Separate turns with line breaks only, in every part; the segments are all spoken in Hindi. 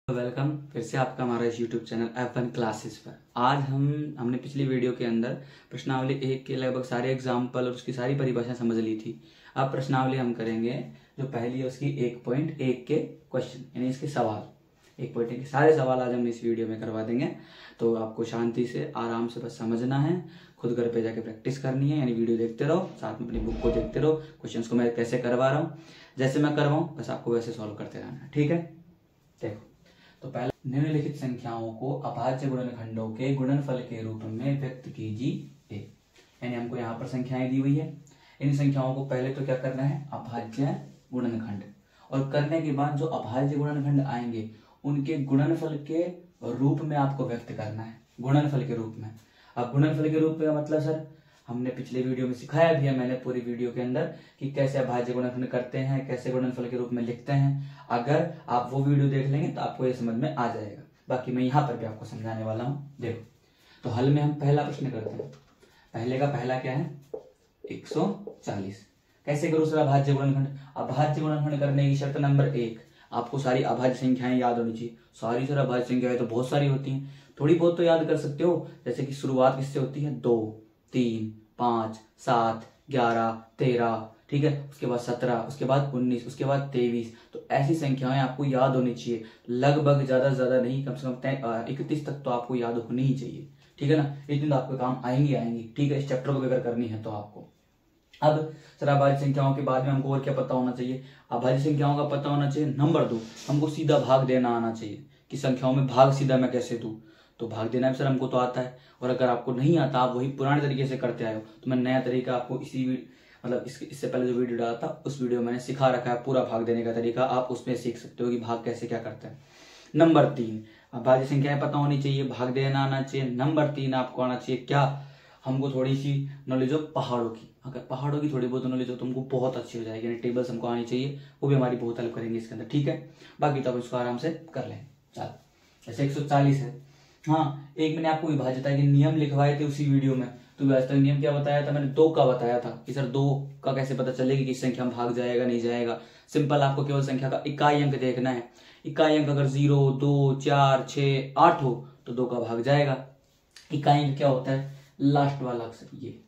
वेलकम फिर से आपका हमारा इस YouTube चैनल F1 क्लासेस पर। आज हमने पिछली वीडियो के अंदर प्रश्नावली 1 के लगभग सारे एग्जाम्पल और उसकी सारी परिभाषा समझ ली थी। अब प्रश्नावली हम करेंगे जो पहली है उसकी 1.1 के क्वेश्चन यानी इसके सवाल। 1.1 के सारे सवाल आज हम इस वीडियो में करवा देंगे, तो आपको शांति से आराम से बस समझना है, खुद घर पे जाके प्रैक्टिस करनी है। यानी वीडियो देखते रहो, साथ में अपनी बुक को देखते रहो, क्वेश्चंस को मैं कैसे करवा रहा हूँ, जैसे मैं करवाऊँ बस आपको वैसे सॉल्व करते रहना है। ठीक है, देखो तो पहले निम्नलिखित संख्याओं को अभाज्य गुणनखंडों के गुणनफल के रूप में व्यक्त कीजिए। यानी हमको यहाँ पर संख्याएं दी हुई है, इन संख्याओं को पहले तो क्या करना है, अभाज्य गुणनखंड, और करने के बाद जो अभाज्य गुणनखंड आएंगे उनके गुणनफल के रूप में आपको व्यक्त करना है। गुणनफल के रूप में, अब गुणनफल के रूप में मतलब सर हमने पिछले वीडियो में सिखाया भी है, मैंने पूरी वीडियो के अंदर कि कैसे अभाज्य गुणनखंड करते हैं, कैसे गुणनफल के रूप में लिखते हैं। अगर आप वो वीडियो देख लेंगे तो आपको ये समझ में आ जाएगा। बाकी मैं यहाँ पर भी आपको समझाने वाला हूँ। देखो तो हल में हम पहला प्रश्न करते हैं। पहले का पहला क्या है, 140। कैसे करूँ सर अभाज्य गुणनखंड? अभाज्य गुणनखंड करने की शर्त नंबर 1, आपको सारी अभाज्य संख्याएं याद होनी चाहिए। सारी सर अभाज्य संख्याएं तो बहुत सारी होती हैं, थोड़ी बहुत तो याद कर सकते हो। जैसे कि शुरुआत किससे होती है, 2, 3, 5, 7, 11, 13, ठीक है, उसके बाद 17, उसके बाद 19, उसके बाद 23। तो ऐसी संख्याएं आपको याद होनी चाहिए, लगभग ज्यादा से ज्यादा नहीं, कम से कम 31 तक तो आपको याद होनी ही चाहिए। ठीक है ना, इतनी तो आपके काम आएंगी। ठीक है, इस चैप्टर को अगर करनी है तो आपको। अब सर अभाज्य संख्याओं के बाद में हमको और क्या पता होना चाहिए, अभाज्य संख्याओं का पता होना चाहिए। नंबर 2, हमको सीधा भाग देना आना चाहिए कि संख्याओं में भाग सीधा मैं कैसे दूं। तो भाग देना भी सर हमको तो आता है, और अगर आपको नहीं आता, आप वही पुराने तरीके से करते आए हो, तो मैं नया तरीका आपको इससे पहले जो वीडियो डाला था उस वीडियो में मैंने सिखा रखा है पूरा भाग देने का तरीका, आप उसमें सीख सकते हो कि भाग कैसे क्या करते हैं। नंबर 3, अभाज्य संख्याएं पता होनी चाहिए, भाग देना आना चाहिए। नंबर 3 आपको आना चाहिए क्या, हमको थोड़ी सी नॉलेज हो पहाड़ों की। अगर पहाड़ों की थोड़ी बहुत नॉलेज हो तो हमको बहुत अच्छी हो जाएगी। टेबल्स हमको आनी चाहिए, वो भी हमारी बहुत हेल्प करेंगे इसके अंदर। ठीक है, बाकी तो आप इसको आराम से कर लें। चलो जैसे 140 है, हाँ एक मैंने आपको विभाज्यता के नियम लिखवाए थे उसी वीडियो में। तो विभाज्यता नियम क्या बताया था मैंने, 2 का बताया था कि सर 2 का कैसे पता चलेगी कि संख्या में भाग जाएगा नहीं जाएगा। सिंपल, आपको केवल संख्या का इकाई अंक देखना है। इकाई अंक अगर 0, 2, 4, 6, 8 हो तो 2 का भाग जाएगा। इकाई अंक क्या होता है, लास्ट वाला अक्षर, ये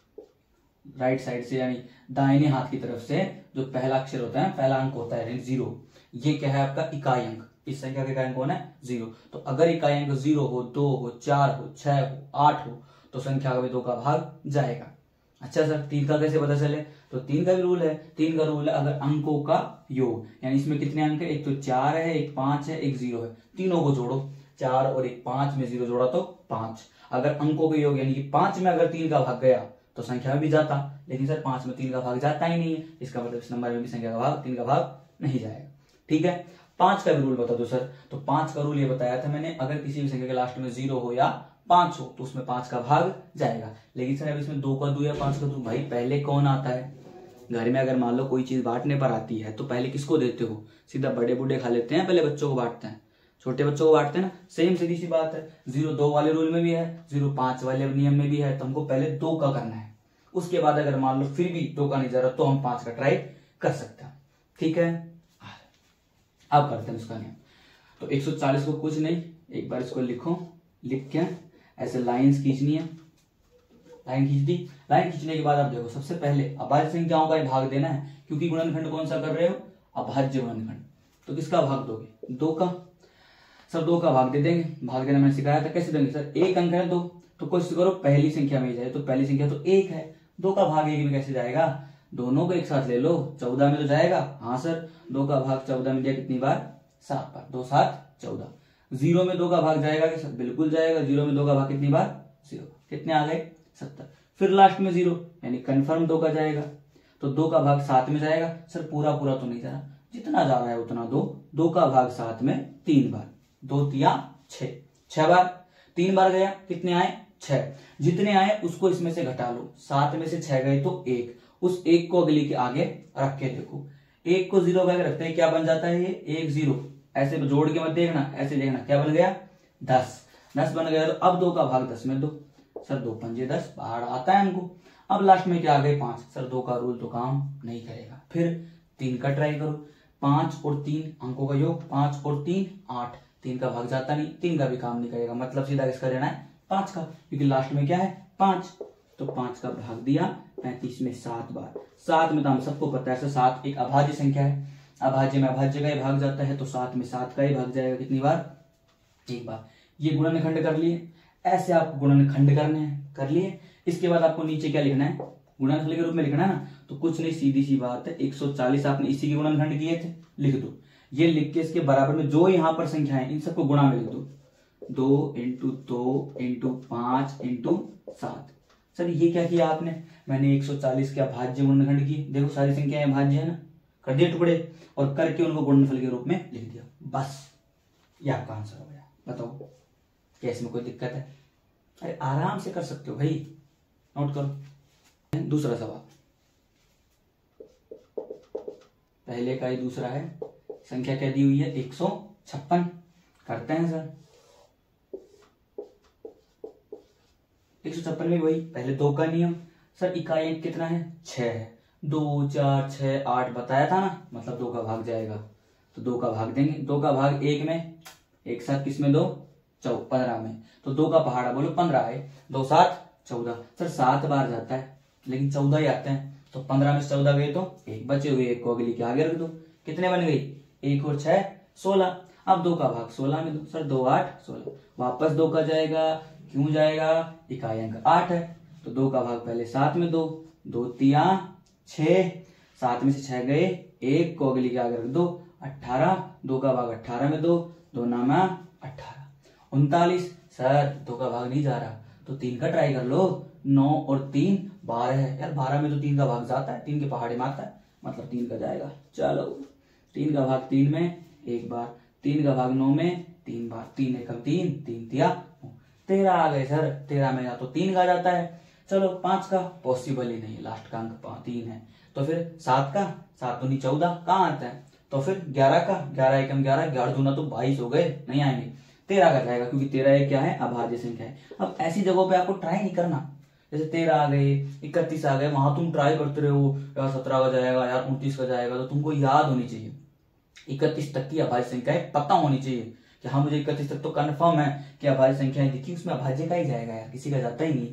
राइट साइड से यानी दाहिने हाथ की तरफ से जो पहला अक्षर होता है, पहला अंक होता है 0, ये क्या है आपका इकाई अंक। इस संख्या का इकाई अंक कौन है, 0। तो अगर इकाई अंक 0 हो, 2 हो, 4 हो, 6 हो, 8 हो तो संख्या का भी 2 का भाग जाएगा। अच्छा सर 3 का कैसे पता चले, तो 3 का भी रूल है। 3 का रूल है अगर अंकों का योग, यानी इसमें कितने अंक है, एक तो 4 है, एक 5 है, एक 0 है, तीनों को जोड़ो, 4 और एक 5 में 0 जोड़ा तो 5। अगर अंकों के योग यानी कि 5 में अगर 3 का भाग गया तो संख्या में भी जाता, लेकिन सर 5 में 3 का भाग जाता ही नहीं है, इसका मतलब इस नंबर में भी संख्या का भाग 3 का भाग नहीं जाएगा। ठीक है, 5 का भी रूल बता दो सर। तो 5 का रूल ये बताया था मैंने, अगर किसी भी संख्या के लास्ट में 0 हो या 5 हो तो उसमें 5 का भाग जाएगा। लेकिन सर अब इसमें 2 का दूं या 5 का दूं, भाई पहले कौन आता है घर में? अगर मान लो कोई चीज बांटने पर आती है तो पहले किसको देते हो, सीधा बड़े बूढ़े खा लेते हैं, पहले बच्चों को बांटते हैं, छोटे बच्चों को बांटते हैं ना। सेम सीधी सी बात है, 0-2 वाले रूल में भी है, 0-5 वाले नियम में भी है। तो हमको पहले 2 का करना है, उसके बाद अगर मान लो फिर भी 2 का नहीं जा रहा तो हम 5 का ट्राई कर सकते हैं। ठीक है, अब करते हैं उसका नियम। तो 140 को कुछ नहीं, एक बार इसको लिखो, लिख के ऐसे लाइंस खींचनी है। लाइन खींच दी, लाइन खींचने के बाद आप देखो सबसे पहले अभाज्य संख्याओं का भाग देना है, क्योंकि गुणनखंड कौन सा कर रहे हो, अभाज्य गुणनखंड। तो किसका भाग दोगे, 2 का। सर 2 का भाग दे देंगे, भाग देना मैंने सिखाया था, कैसे देंगे सर, एक अंक है 2, तो कोशिश करो पहली संख्या में ही जाए। तो पहली संख्या तो 1 है, 2 का भाग 1 में कैसे जाएगा, दोनों को एक साथ ले लो, 14 में तो जाएगा। हाँ सर 2 का भाग 14 में दिया कितनी बार, 7 बार, 2 7 14। 0 में 2 का भाग जाएगा कि सर बिल्कुल जाएगा, 0 में 2 का भाग कितनी बार, 0। कितने आ गए, 70। फिर लास्ट में 0 यानी कंफर्म 2 का जाएगा, तो 2 का भाग 7 में जाएगा। सर पूरा पूरा तो नहीं जा रहा, जितना जा रहा है उतना 2 का भाग 7 में 3 बार, 2 तिया 6, 6 बार, 3 बार गया, कितने आए, 6। जितने आए उसको इसमें से घटा लो, 7 में से 6 गए तो 1, उस 1 को अगली के आगे रख के देखो, 1 को 0 के रखते हैं, क्या बन जाता है ये, 1 0। ऐसे जोड़ के मत देखना, ऐसे देखना, क्या बन गया, 10 बन गया। तो अब 2 का भाग 10 में दो, सर 2 पंजे 10, बाहर आता है हमको। अब लास्ट में क्या आ गए, 5। सर 2 का रूल तो काम नहीं करेगा, फिर 3 का ट्राई करो। 5 और 3 अंकों का योग, 5 और 3 8, 3 का भाग जाता नहीं, 3 का भी काम नहीं करेगा, मतलब सीधा किसका लेना है 5 का, क्योंकि लास्ट में क्या है 5। तो 5 का भाग दिया 35 में 7 बार। 7 में तो हम सबको पता है 7 एक अभाज्य संख्या है, अभाज्य में अभाज्य का ही भाग जाता है, तो 7 में 7 का ही भाग जाएगा कितनी बार, एक बार। ये गुणनखंड कर लिए, ऐसे आप गुणनखंड करने हैं, कर लिए। इसके बाद आपको नीचे क्या लिखना है, गुणनखंड के रूप में लिखना है ना, तो कुछ नहीं, सीधी सी बात है 140 आपने इसी के गुणनखंड किए थे, लिख दो। ये लिख के इसके बराबर में जो यहाँ पर संख्या है इन सबको गुणा में लिख दो, 2 × 2 × 5 × 7। सर ये क्या किया आपने, मैंने 140 के अभाज्य गुणनखंड किए, देखो सारी संख्याएं भाज्य है ना, कर दिए टुकड़े और करके उनको गुणनफल के रूप में लिख दिया, बस ये आपका आंसर हो गया। बताओ क्या इसमें कोई दिक्कत है? अरे आराम से कर सकते हो भाई, नोट करो। दूसरा सवाल, पहले का ही दूसरा है, संख्या क्या दी हुई है 156। करते हैं सर 156 में वही पहले 2 का नियम। सर इकाई अंक कितना है 6 है, 2 4 6 8 बताया था ना, मतलब 2 का भाग जाएगा, तो 2 का भाग देंगे। 2 का भाग 1 में, एक साथ किसमें 2 15 में, तो 2 का पहाड़ा बोलो 15 है, 2 7 14। सर 7 बार जाता है लेकिन 14 ही आते हैं, तो 15 में से 14 गए तो एक बचे हुए, एक को अगली के आगे रख दो, कितने बन गई 1 और 6 16। अब 2 का भाग 16 में दो, सर 2 8 16, वापस 2 का जाएगा, क्यों जाएगा, इकाई अंक 8 है, तो 2 का भाग पहले 7 में दो, 2 3 6, 7 में से 6 गए, एक को अगली के आगे रख दो 18, 2 का भाग 18 में दो, 2 9 18 39। सर 2 का भाग नहीं जा रहा, तो 3 का ट्राई कर लो, 9 और 3 12 है यार, 12 में तो 3 का भाग जाता है, 3 के पहाड़े में आता है, मतलब 3 का जाएगा। चलो 3 का भाग 3 में एक बार, 3 का भाग 9 में 3 बार, 3 एकम 3, 3 तिया 13 आ गए सर, 13 में या तो 3 का जाता है। चलो 5 का पॉसिबल ही नहीं, लास्ट का अंक 3 है, तो फिर 7 का, 7 दूनी 14 कहाँ आता है, तो फिर 11 का, 11 एकम 11, 11 दूना तो 22 हो गए, नहीं आएंगे, 13 का जाएगा, क्योंकि 13 एक क्या है अभाज्य संख्या है। अब ऐसी जगहों पे आपको ट्राई नहीं करना, जैसे 13 आ गए 31 आ गए, वहां तुम ट्राई करते रहे हो यार 17 का जाएगा यार 29 का जाएगा, तो तुमको याद होनी चाहिए 31 तक की अभाज्य संख्याएं पता होनी चाहिए कि हाँ मुझे 31 तक तो कंफर्म है कि अभाज्य संख्याएं दिखी, उसमें अभाज्य का ही जाएगा यार, किसी का जाता ही नहीं।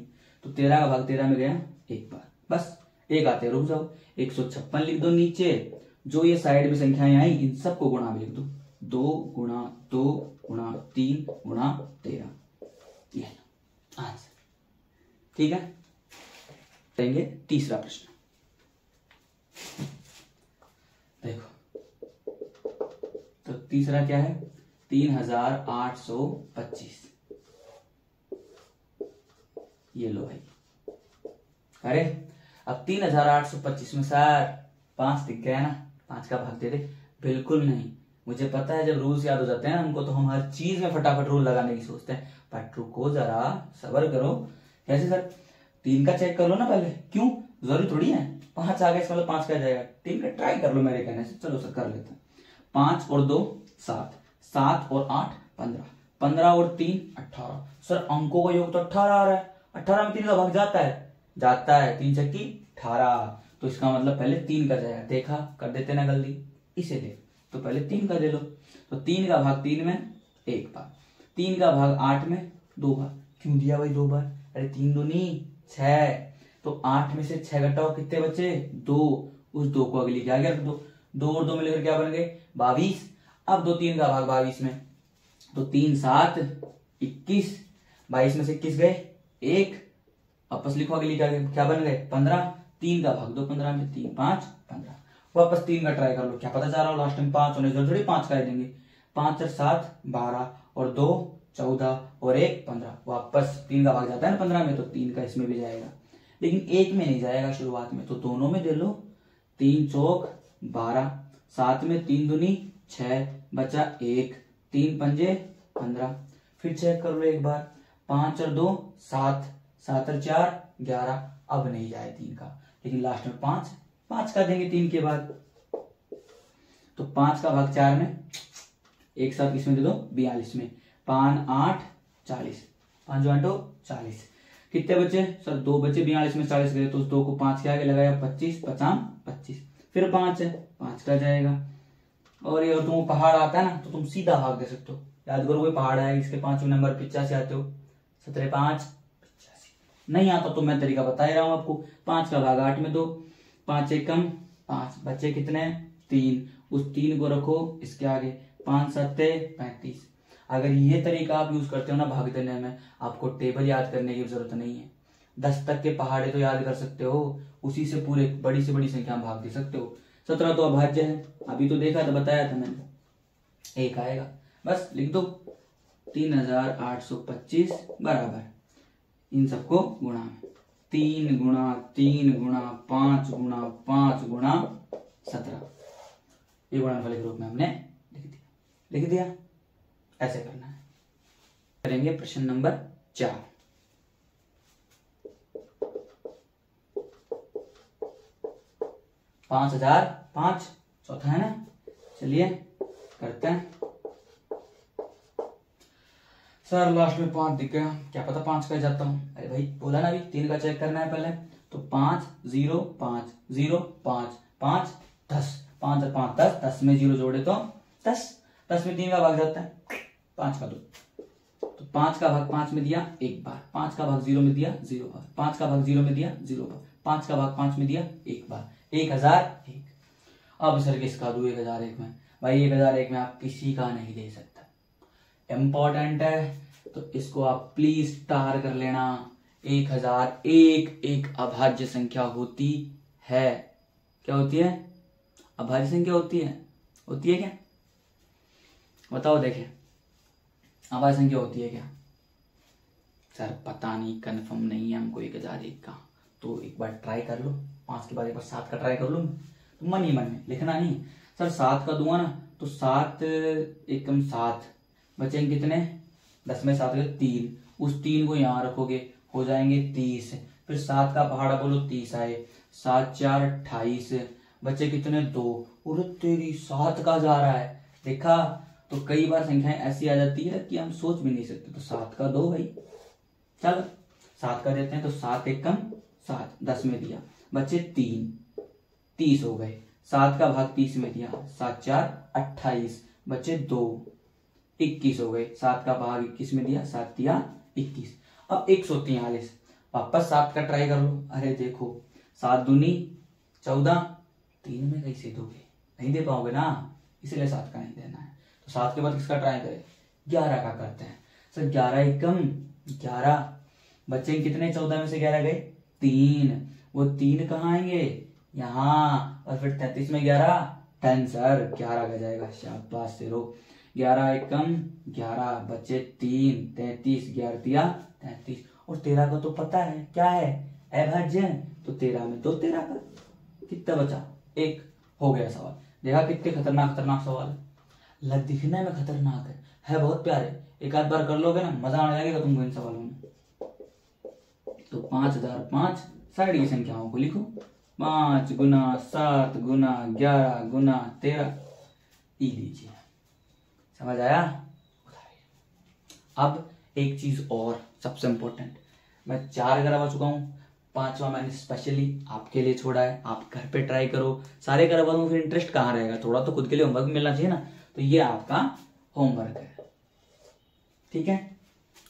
तो 13 का भाग 13 में गया एक बार, बस एक आते रुक जाओ, 156 लिख दो नीचे, जो ये साइड में संख्याएं आई इन सबको गुणा में लिख दो, 2 × 2 × 3 × 13, ये आंसर। ठीक है, करेंगे तीसरा प्रश्न। देखो तो तीसरा क्या है 3825, ये लो भाई। अरे अब 3825 में सर 5 दिख गया ना, 5 का भाग दे दे, बिल्कुल नहीं, मुझे पता है जब रूल्स याद हो जाते हैं ना हमको, तो हम हर चीज में फटाफट रूल लगाने की सोचते हैं, बट रुको जरा, सब्र करो। कैसे सर 3 का चेक कर लो ना पहले, क्यों, जरूरी थोड़ी है 5 आ गया इसका मतलब 5 का जाएगा, 3 का ट्राई कर लो मेरे कहने से। चलो सर कर लेते हैं, 5 और 2 7, 7 और 8 15, 15 और 3 18। सर अंकों का योग तो 18 आ रहा है, 18 में 3 का भाग जाता है 3 चक्की 18, तो इसका मतलब पहले 3 का जाएगा। देखा, कर देते ना जल्दी, इसे दे तो पहले 3 का दे लो, तो 3 का भाग 3 में एक बार, 3 का भाग 8 में 2 बार, क्यों दिया भाई 2 बार, अरे 3 दूनी 6, तो 8 में से 6 घटाओ कितने बचे 2, उस 2 को अगली के आगे रख दो, 2 और 2 मिलकर क्या बन गए 22। अब 2 3 का भाग 22 में, तो 3 7 21, 22 में से 21 गए 1, वापस लिखो अगली के आगे क्या बन गए 15, 3 का भाग दो 15 में, 3 5 15, वापस 3 का ट्राई कर लो, क्या पता जा रहा हो लास्ट में 5 होने जरूर थोड़ी 5 का देंगे, 5 और 7 12 और 2 14 और 1 15, वापस 3 का भाग जाता है ना 15 में, तो 3 का इसमें भी जाएगा, लेकिन 1 में नहीं जाएगा शुरुआत में, तो दोनों में दे लो, 3 चौक 12, 7 में 3 दूनी 6 बचा 1, 3 पंजे 15, फिर चेक कर लो एक बार, 5 और 2 7, 7 और 4 11, अब नहीं जाए 3 का, लेकिन लास्ट में 5 का देंगे 3 के बाद, तो 5 का भाग 4 में एक साथ इसमें दे दो 42 में, 5 8 40, 5 8 40, कितने बचे सर 2 बचे, 42 में 40 गए तो उस 2 को 5 के आगे लगाया 25 50 25, फिर 5 है 5 का जाएगा, और ये तुमको पहाड़ आता है ना तो तुम सीधा भाग दे सकते हो, याद करो कोई पहाड़ है, इसके 5वें नंबर 85 आते हो, 17 5 85। नहीं आता तो मैं तरीका बता ही रहा हूं आपको। 5 का भाग 8 में दो, 5 एकम 5, बच्चे कितने 3, उस 3 को रखो इसके आगे, 5 7 35। अगर ये तरीका आप यूज करते हो ना भाग देने में, आपको टेबल याद करने की जरूरत नहीं है। 10 तक के पहाड़े तो याद कर सकते हो, उसी से पूरे बड़ी से बड़ी संख्या में भाग दे सकते हो। 17 तो अभाज्य है, अभी तो देखा था, बताया था मैंने, 1 आएगा, बस लिख दो। 3825 बराबर इन सबको गुणा में 3 गुणा 3 गुणा 5 गुणा 5 गुणा 17, ये गुणनफल के रूप में हमने लिख दिया। ऐसे करना है। करेंगे प्रश्न नंबर 4। पांच 5,005 चौथा है ना, चलिए करते हैं। सर लास्ट में 5 दिख गया, क्या पता 5 का जाता हूं। अरे भाई बोला ना अभी 3 का चेक करना है पहले, तो 5 0 5 0 5 5 10, 5 और 5 10, 10 में 0 जोड़े तो 10, 10 में 3 का भाग जाता है, 5 का 2, तो 5 का भाग 5 में दिया 1 बार, 5 का भाग 0 में दिया 0 बार, 5 का भाग 0 में दिया 0 बार, 5 का भाग 5 में दिया 1 बार, 1001। अब सर किसका दूं 1001 में? भाई 1001 में आप किसी का नहीं दे सकता, इंपॉर्टेंट है, तो इसको आप प्लीज स्टार कर लेना। 1001 एक अभाज्य संख्या होती है। क्या होती है? अभाज्य संख्या होती है। होती है क्या? बताओ देखें, अभाज्य संख्या होती है क्या? सर पता नहीं, कंफर्म नहीं है हमको 1001 का, तो एक बार ट्राई कर लो, 5 के बाद एक बार 7 का ट्राई कर लो, तो मन ही मन में लिखना नहीं। सर 7 का दूंगा ना, तो 7 एकम 7, बचेंगे कितने? 10 में 7 3, उस 3 को यहाँ रखोगे, हो जाएंगे 30, फिर 7 का पहाड़ा बोलो 30 आए, 7 4 28, बचे कितने 2, और तेरी 7 का जा रहा है। देखा, तो कई बार संख्याएं ऐसी आ जाती है कि हम सोच भी नहीं सकते, तो 7 का 2 भाई, चलो 7 का देते हैं, तो 7 एकम 7, 10 में दिया, बचे 3, 30 हो गए, 7 का भाग 30 में दिया, 7 4 28, बचे 2, 21 हो गए, 7 का भाग 21 में दिया, 7 दिया 21। अब 143, वापस 7 का ट्राई कर लो। अरे देखो 7 दूनी 14, 3 में कैसे दोगे? नहीं दे पाओगे ना, इसलिए 7 का नहीं देना है। तो 7 के बाद किसका ट्राई करें? 11 का करते हैं। सर 11 एकम 11, बच्चे कितने? 14 में से 11 गए 3, वो 3 कहाँ आएंगे? यहाँ, और फिर 33 में 11 10, सर 11 का जाएगा। शाबाश सिरो। 11 एकम 11, बचे 3, 33, 11 दिया 33, और 13 का तो पता है क्या है? अभाज्य, तो 13 में 2 13 का, कितना बचा? 1। हो गया सवाल। देखा कितने खतरनाक सवाल है, दिखने में खतरनाक है बहुत प्यारे। एक आध बार कर लोगे ना, मजा आने लगेगा तुमको इन सवालों में। तो 5005 साइड की संख्याओं को लिखो, 5 गुना 7 गुना 11 गुना 13, ई लीजिए। समझ आया? अब एक चीज और सबसे इंपॉर्टेंट, मैं 4 करवा चुका हूं, 5वां मैंने स्पेशली आपके लिए छोड़ा है। आप घर पे ट्राई करो, सारे करवा दूं, फिर इंटरेस्ट कहाँ रहेगा? थोड़ा तो खुद के लिए होमवर्क मिलना चाहिए ना, तो ये आपका होमवर्क है, ठीक है?